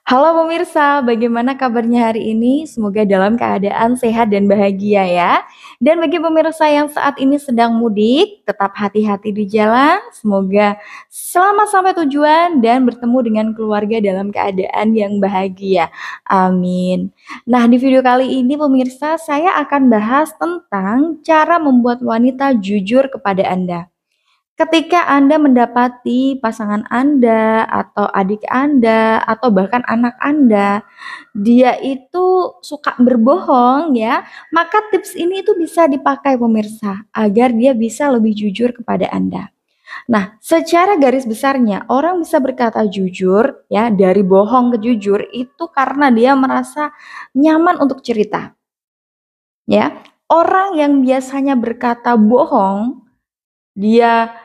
Halo pemirsa, bagaimana kabarnya hari ini? Semoga dalam keadaan sehat dan bahagia ya. Dan bagi pemirsa yang saat ini sedang mudik, tetap hati-hati di jalan. Semoga selamat sampai tujuan dan bertemu dengan keluarga dalam keadaan yang bahagia. Amin. Nah, di video kali ini pemirsa, saya akan bahas tentang cara membuat wanita jujur kepada Anda. Ketika Anda mendapati pasangan Anda, atau adik Anda, atau bahkan anak Anda, dia itu suka berbohong ya, maka tips ini itu bisa dipakai pemirsa, agar dia bisa lebih jujur kepada Anda. Nah, secara garis besarnya, orang bisa berkata jujur ya, dari bohong ke jujur itu karena dia merasa nyaman untuk cerita, ya. Orang yang biasanya berkata bohong, dia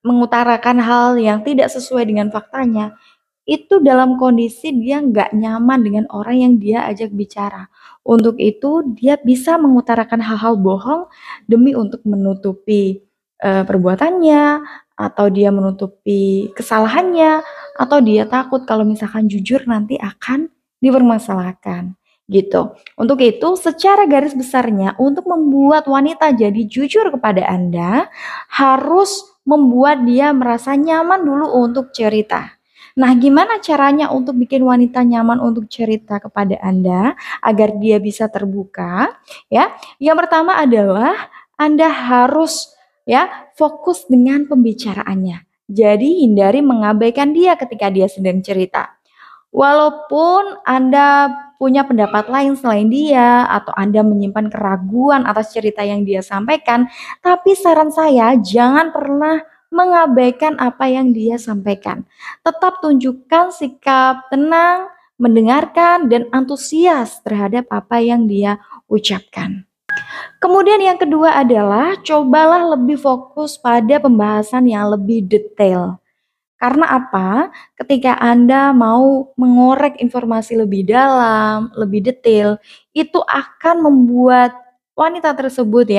mengutarakan hal yang tidak sesuai dengan faktanya, itu dalam kondisi dia nggak nyaman dengan orang yang dia ajak bicara. Untuk itu dia bisa mengutarakan hal-hal bohong demi untuk menutupi, perbuatannya, atau dia menutupi kesalahannya, atau dia takut kalau misalkan jujur nanti akan dipermasalahkan, gitu. Untuk itu secara garis besarnya untuk membuat wanita jadi jujur kepada Anda, harus membuat dia merasa nyaman dulu untuk cerita. Nah, gimana caranya untuk bikin wanita nyaman untuk cerita kepada Anda agar dia bisa terbuka? Ya, yang pertama adalah Anda harus fokus dengan pembicaraannya. Jadi hindari mengabaikan dia ketika dia sedang cerita. Walaupun Anda punya pendapat lain selain dia atau Anda menyimpan keraguan atas cerita yang dia sampaikan, tapi saran saya jangan pernah mengabaikan apa yang dia sampaikan. Tetap tunjukkan sikap tenang, mendengarkan dan antusias terhadap apa yang dia ucapkan. Kemudian yang kedua adalah cobalah lebih fokus pada pembahasan yang lebih detail. Karena apa? Ketika Anda mau mengorek informasi lebih dalam, lebih detail, itu akan membuat wanita tersebut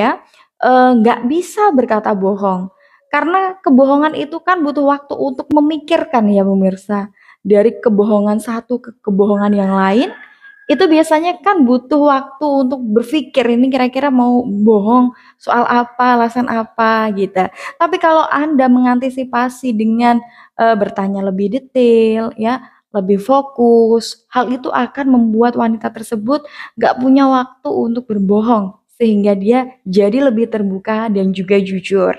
nggak bisa berkata bohong. Karena kebohongan itu kan butuh waktu untuk memikirkan ya pemirsa. Dari kebohongan satu ke kebohongan yang lain, itu biasanya kan butuh waktu untuk berpikir ini kira-kira mau bohong soal apa, alasan apa gitu. Tapi kalau Anda mengantisipasi dengan bertanya lebih detail ya, lebih fokus, hal itu akan membuat wanita tersebut gak punya waktu untuk berbohong, sehingga dia jadi lebih terbuka dan juga jujur.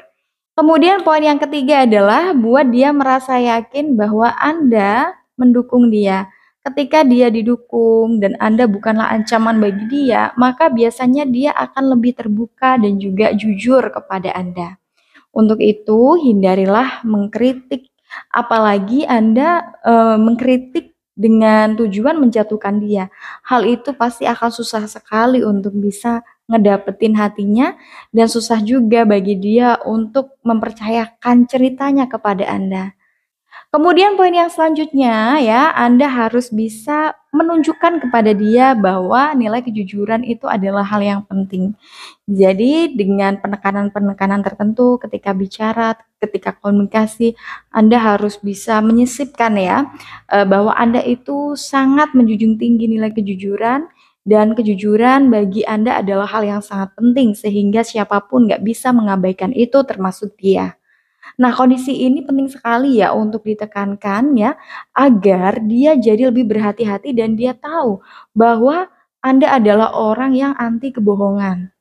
Kemudian poin yang ketiga adalah buat dia merasa yakin bahwa Anda mendukung dia. Ketika dia didukung dan Anda bukanlah ancaman bagi dia, maka biasanya dia akan lebih terbuka dan juga jujur kepada Anda. Untuk itu, hindarilah mengkritik, apalagi Anda mengkritik dengan tujuan menjatuhkan dia. Hal itu pasti akan susah sekali untuk bisa ngedapetin hatinya dan susah juga bagi dia untuk mempercayakan ceritanya kepada Anda. Kemudian poin yang selanjutnya ya, Anda harus bisa menunjukkan kepada dia bahwa nilai kejujuran itu adalah hal yang penting. Jadi dengan penekanan-penekanan tertentu ketika bicara, ketika komunikasi, Anda harus bisa menyisipkan bahwa Anda itu sangat menjunjung tinggi nilai kejujuran dan kejujuran bagi Anda adalah hal yang sangat penting sehingga siapapun nggak bisa mengabaikan itu termasuk dia. Nah, kondisi ini penting sekali ya untuk ditekankan ya, agar dia jadi lebih berhati-hati dan dia tahu bahwa Anda adalah orang yang anti kebohongan.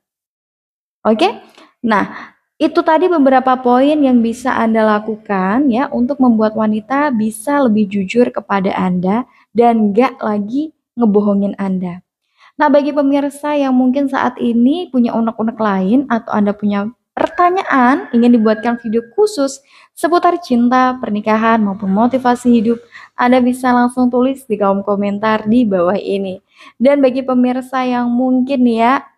Oke? Nah, itu tadi beberapa poin yang bisa Anda lakukan ya untuk membuat wanita bisa lebih jujur kepada Anda dan nggak lagi ngebohongin Anda. Nah, bagi pemirsa yang mungkin saat ini punya unek-unek lain atau Anda punya pertanyaan, ingin dibuatkan video khusus seputar cinta, pernikahan, maupun motivasi hidup, Anda bisa langsung tulis di kolom komentar di bawah ini. Dan bagi pemirsa yang mungkin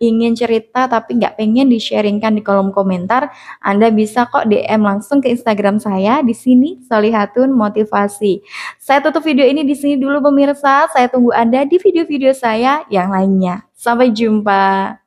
ingin cerita tapi nggak pengen di-sharingkan di kolom komentar, Anda bisa kok DM langsung ke Instagram saya di sini Solihatun Motivasi. Saya tutup video ini di sini dulu pemirsa. Saya tunggu Anda di video-video saya yang lainnya. Sampai jumpa.